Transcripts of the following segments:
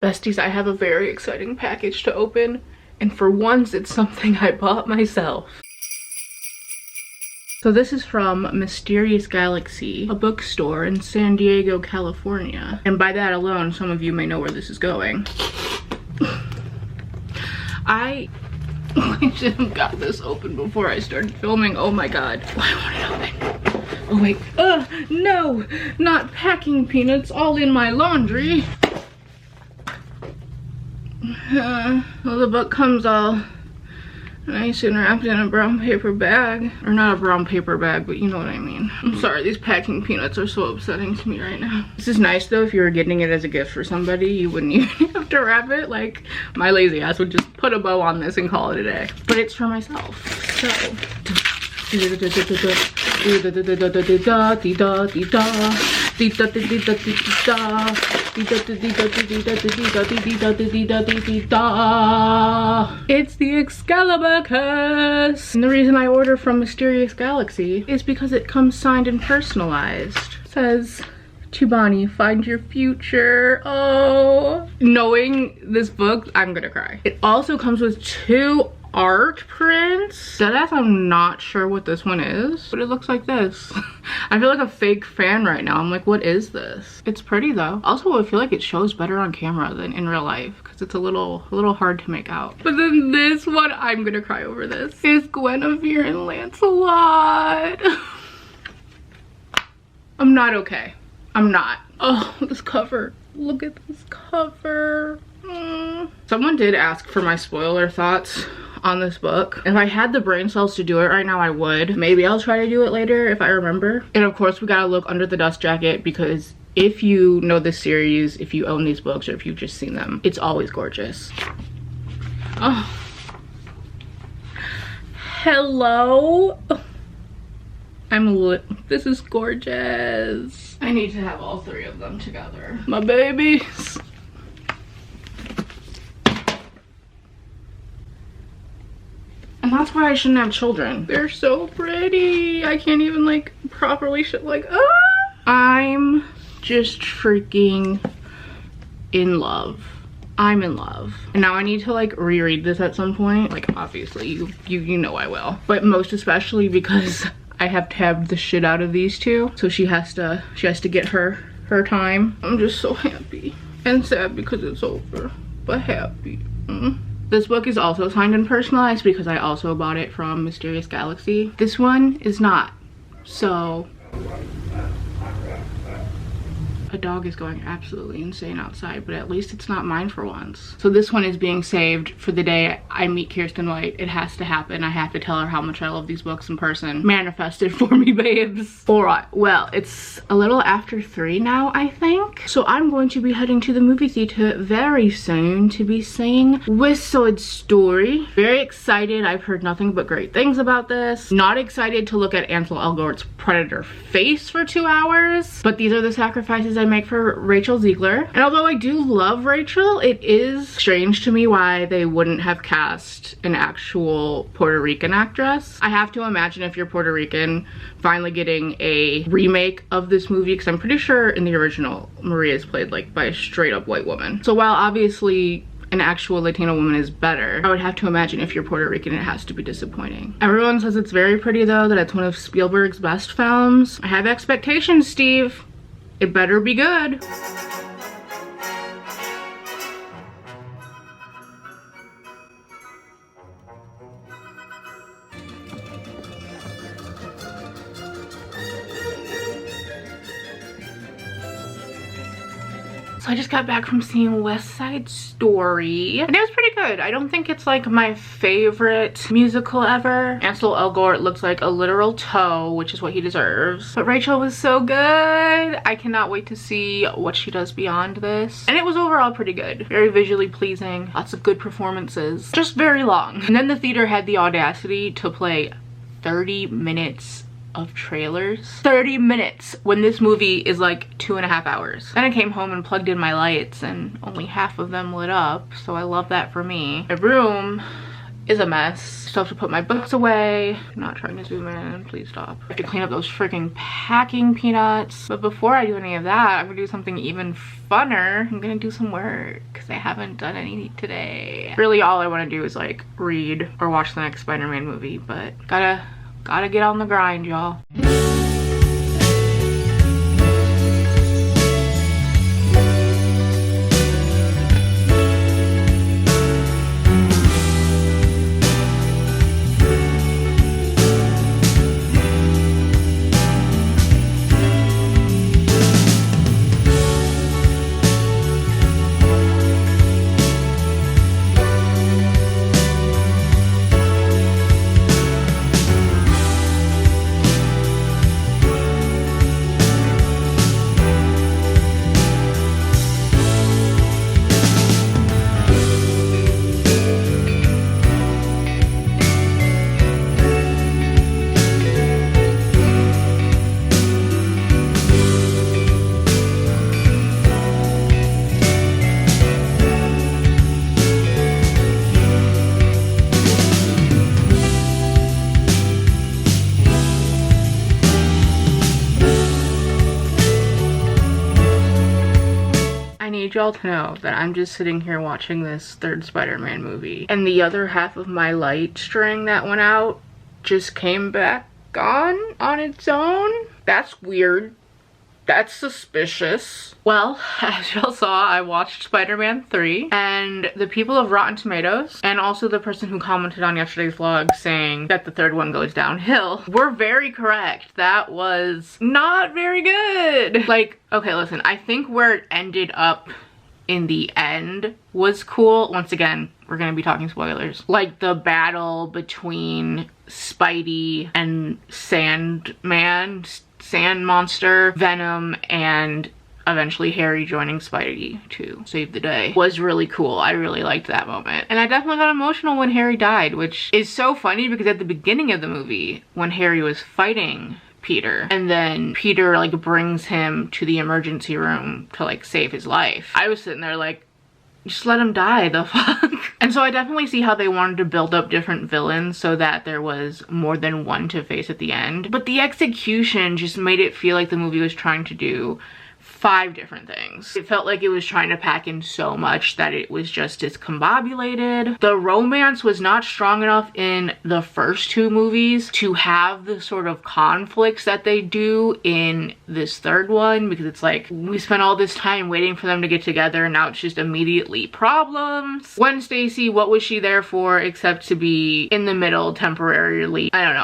Besties, I have a very exciting package to open, and for once it's something I bought myself. So this is from Mysterious Galaxy, a bookstore in San Diego, California. And by that alone, some of you may know where this is going. I should have got this open before I started filming. Oh my god. Why won't it open? Oh wait. No! Not packing peanuts all in my laundry. Well, the book comes all nice and wrapped in a brown paper bag. Or not a brown paper bag, but you know what I mean. I'm sorry, these packing peanuts are so upsetting to me right now. This is nice though. If you were getting it as a gift for somebody, you wouldn't even have to wrap it. Like, my lazy ass would just put a bow on this and call it a day. But it's for myself, so. It's the Excalibur curse. And the reason I order from Mysterious Galaxy is because it comes signed and personalized. It says, Chibani, find your future. Oh, knowing this book, I'm gonna cry. It also comes with 2 art prints. Deadass, I'm not sure what this one is, but it looks like this. I feel like a fake fan right now. I'm like, what is this? It's pretty though. Also, I feel like it shows better on camera than in real life because it's a little hard to make out. But then this one, I'm gonna cry over this, is Guinevere and Lancelot. I'm not okay. I'm not. Oh, this cover. Look at this cover. Someone did ask for my spoiler thoughts on this book. If I had the brain cells to do it right now, I would. Maybe I'll try to do it later if I remember. And of course, we gotta look under the dust jacket because if you know this series, if you own these books, or if you've just seen them, it's always gorgeous. Oh. Hello. This is gorgeous. I need to have all 3 of them together. My babies. And that's why I shouldn't have children. They're so pretty. I can't even like properly I'm just freaking in love. I'm in love. And now I need to like reread this at some point. Like obviously you know I will. But most especially because I have tabbed the shit out of these 2. So she has to get her time. I'm just so happy. And sad because it's over. But happy. This book is also signed and personalized because I also bought it from Mysterious Galaxy. This one is not. So a dog is going absolutely insane outside, but at least it's not mine for once. So this one is being saved for the day I meet Kirsten White. It has to happen. I have to tell her how much I love these books in person. Manifest it for me, babes. All right, well, it's a little after 3 now, I think. So I'm going to be heading to the movie theater very soon to be seeing West Side Story. Very excited. I've heard nothing but great things about this. Not excited to look at Ansel Elgort's Predator face for 2 hours, but these are the sacrifices I make for Rachel Ziegler. And although I do love Rachel, it is strange to me why they wouldn't have cast an actual Puerto Rican actress. I have to imagine if you're Puerto Rican, finally getting a remake of this movie, because I'm pretty sure in the original, Maria is played like by a straight up white woman. So while obviously an actual Latino woman is better, I would have to imagine if you're Puerto Rican, it has to be disappointing. Everyone says it's very pretty though, that it's one of Spielberg's best films. I have expectations, Steve. It better be good. So I just got back from seeing West Side Story and it was pretty good. I don't think it's like my favorite musical ever. Ansel Elgort looks like a literal toe, which is what he deserves. But Rachel was so good. I cannot wait to see what she does beyond this. And it was overall pretty good. Very visually pleasing. Lots of good performances. Just very long. And then the theater had the audacity to play 30 minutes of trailers. 30 minutes when this movie is like 2.5 hours. Then I came home and plugged in my lights and only half of them lit up, so I love that for me. My room is a mess. Still have to put my books away. I'm not trying to zoom in, please stop. I have to clean up those freaking packing peanuts. But before I do any of that, I'm gonna do something even funner. I'm gonna do some work because I haven't done any today. Really all I want to do is like read or watch the next Spider-Man movie, but gotta get on the grind, y'all. Y'all to know that I'm just sitting here watching this third Spider-Man movie and the other half of my light string that went out just came back on its own. That's weird. That's suspicious. Well, as y'all saw, I watched Spider-Man 3 and the people of Rotten Tomatoes and also the person who commented on yesterday's vlog saying that the third one goes downhill were very correct. That was not very good. Like, okay, listen, I think where it ended up in the end was cool. Once again, we're gonna be talking spoilers. Like the battle between Spidey and Sandman, Sand Monster, Venom, and eventually Harry joining Spidey to save the day was really cool. I really liked that moment. And I definitely got emotional when Harry died, which is so funny because at the beginning of the movie, when Harry was fighting Peter and then Peter like brings him to the emergency room to like save his life, I was sitting there like, just let him die, the fuck. And so I definitely see how they wanted to build up different villains so that there was more than one to face at the end, but the execution just made it feel like the movie was trying to do 5 different things. It felt like it was trying to pack in so much that it was just discombobulated. The romance was not strong enough in the first 2 movies to have the sort of conflicts that they do in this third one, because it's like we spent all this time waiting for them to get together and now it's just immediately problems. Gwen Stacy, what was she there for except to be in the middle temporarily? I don't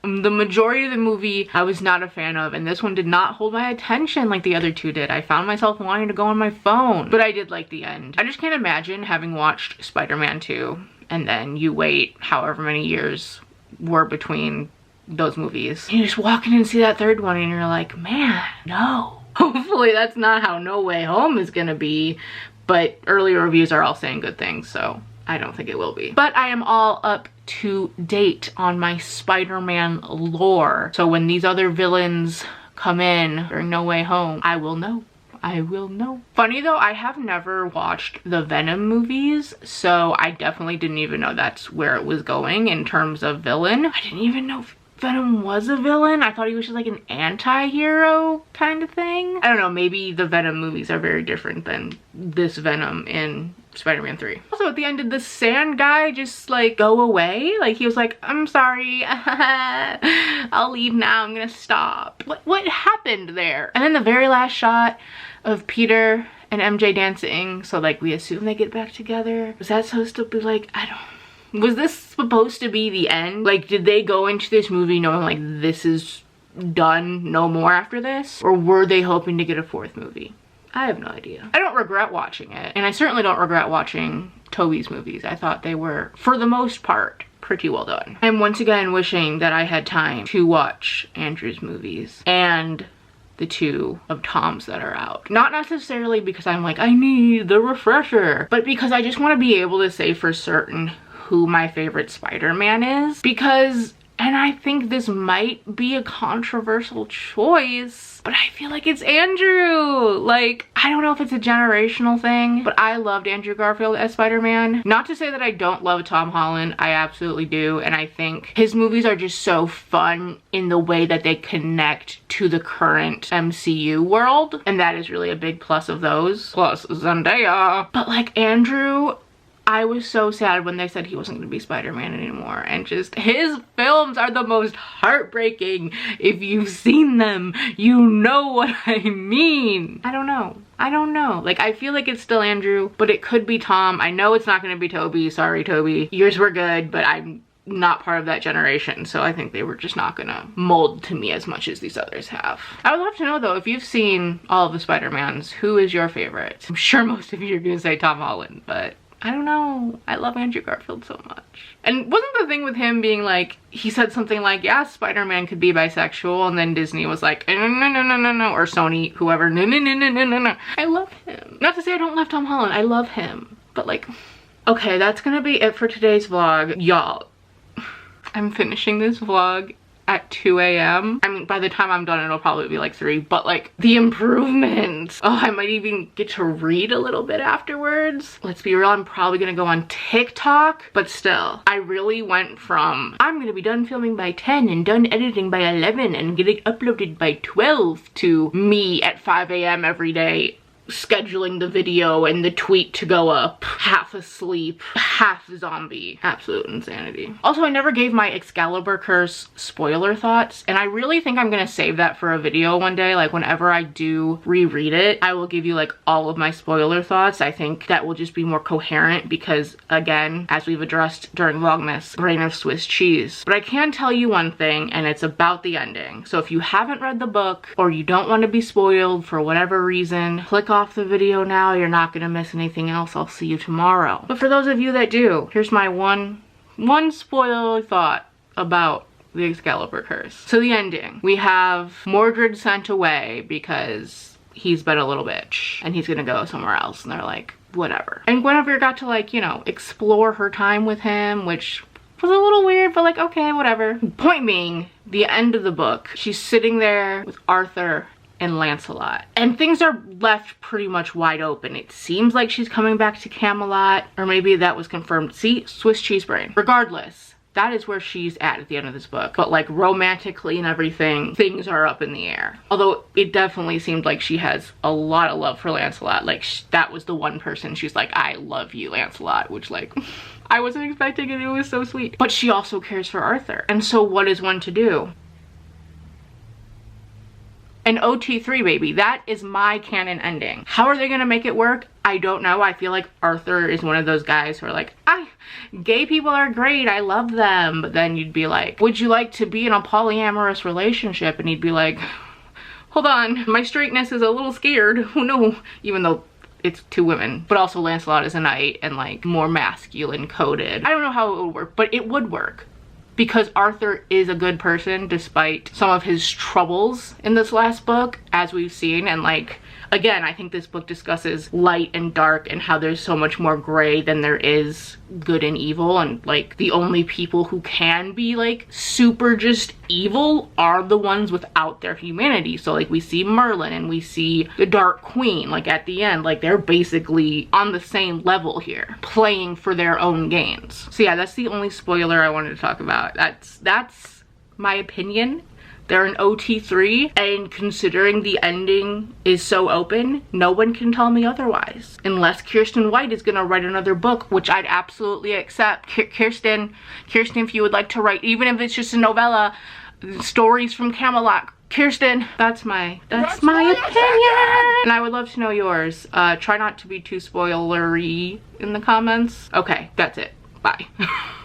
know. The majority of the movie I was not a fan of, and this one did not hold my attention like the other 2 did. I found myself wanting to go on my phone, but I did like the end. I just can't imagine having watched Spider-Man 2 and then you wait however many years were between those movies. And you just walk in and see that third one and you're like, man, no. Hopefully that's not how No Way Home is gonna be, but early reviews are all saying good things, so I don't think it will be. But I am all up to date on my Spider-Man lore. So when these other villains come in during No Way Home, I will know. I will know. Funny though, I have never watched the Venom movies, so I definitely didn't even know that's where it was going in terms of villain. I didn't even know Venom was a villain. I thought he was just like an anti-hero kind of thing. I don't know, maybe the Venom movies are very different than this Venom in Spider-Man 3. Also at the end, did the sand guy just like go away? Like he was like, I'm sorry, I'll leave now, I'm gonna stop. What happened there? And then the very last shot of Peter and MJ dancing, so like we assume they get back together. Was that supposed to be like, I don't, was this supposed to be the end? Like did they go into this movie knowing like this is done, no more after this? Or were they hoping to get a 4th movie? I have no idea. I don't regret watching it, and I certainly don't regret watching Tobey's movies. I thought they were, for the most part, pretty well done. I'm once again wishing that I had time to watch Andrew's movies and the 2 of Tom's that are out. Not necessarily because I'm like, I need the refresher, but because I just want to be able to say for certain who my favorite Spider-Man is, because And I think this might be a controversial choice, but I feel like it's Andrew. Like, I don't know if it's a generational thing, but I loved Andrew Garfield as Spider-Man. Not to say that I don't love Tom Holland, I absolutely do. And I think his movies are just so fun in the way that they connect to the current MCU world. And that is really a big plus of those. Plus Zendaya. But like Andrew, I was so sad when they said he wasn't going to be Spider-Man anymore, and just his films are the most heartbreaking. If you've seen them, you know what I mean. I don't know. Like, I feel like it's still Andrew, but it could be Tom. I know it's not going to be Toby. Sorry, Toby. Yours were good, but I'm not part of that generation, so I think they were just not gonna mold to me as much as these others have. I would love to know though, if you've seen all of the Spider-Mans, who is your favorite? I'm sure most of you are gonna say Tom Holland, but I don't know. I love Andrew Garfield so much. And wasn't the thing with him being like, he said something like, yeah, Spider-Man could be bisexual, and then Disney was like, no, or Sony, whoever, no. I love him. Not to say I don't love Tom Holland, I love him. But like, okay, that's gonna be it for today's vlog. Y'all, I'm finishing this vlog at 2 a.m. I mean, by the time I'm done, it'll probably be like 3, but like the improvements. Oh, I might even get to read a little bit afterwards. Let's be real, I'm probably gonna go on TikTok, but still, I really went from, I'm gonna be done filming by 10 and done editing by 11 and getting uploaded by 12 to me at 5 a.m. every day, scheduling the video and the tweet to go up, half asleep, half zombie. Absolute insanity. Also, I never gave my Excalibur Curse spoiler thoughts, and I really think I'm gonna save that for a video one day. Like, whenever I do reread it, I will give you like all of my spoiler thoughts. I think that will just be more coherent because, again, as we've addressed during Vlogmas, brain of Swiss cheese. But I can tell you one thing, and it's about the ending. So if you haven't read the book or you don't want to be spoiled for whatever reason, click off the video now. You're not gonna miss anything else. I'll see you tomorrow. But for those of you that do, here's my one spoiler thought about the Excalibur Curse. So the ending, we have Mordred sent away because he's been a little bitch and he's gonna go somewhere else, and they're like, whatever. And Guinevere got to, like, you know, explore her time with him, which was a little weird, but like, okay, whatever. Point being, the end of the book, she's sitting there with Arthur and Lancelot, and things are left pretty much wide open. It seems like she's coming back to Camelot, or maybe that was confirmed. See, Swiss cheese brain. Regardless, that is where she's at the end of this book. But like, romantically and everything, things are up in the air. Although it definitely seemed like she has a lot of love for Lancelot. Like, that was the one person she's like, I love you, Lancelot, which, like, I wasn't expecting it. It was so sweet. But she also cares for Arthur. And so what is one to do? An OT3, baby. That is my canon ending. How are they gonna make it work? I don't know. I feel like Arthur is one of those guys who are like, gay people are great, I love them. But then you'd be like, would you like to be in a polyamorous relationship? And he'd be like, hold on, my straightness is a little scared. Oh no. Even though it's 2 women. But also Lancelot is a knight and like more masculine coded. I don't know how it would work, but it would work. Because Arthur is a good person despite some of his troubles in this last book, as we've seen. And like, again, I think this book discusses light and dark and how there's so much more gray than there is good and evil. And like, the only people who can be like super just evil are the ones without their humanity. So like, we see Merlin and we see the Dark Queen, like at the end, like they're basically on the same level here, playing for their own gains. So yeah, that's the only spoiler I wanted to talk about. That's my opinion. They're an OT3, and considering the ending is so open, no one can tell me otherwise. Unless Kiersten White is gonna write another book, which I'd absolutely accept. Kiersten, if you would like to write, even if it's just a novella, stories from Camelot, Kiersten, that's my opinion. And I would love to know yours. Try not to be too spoilery in the comments. Okay, that's it. Bye.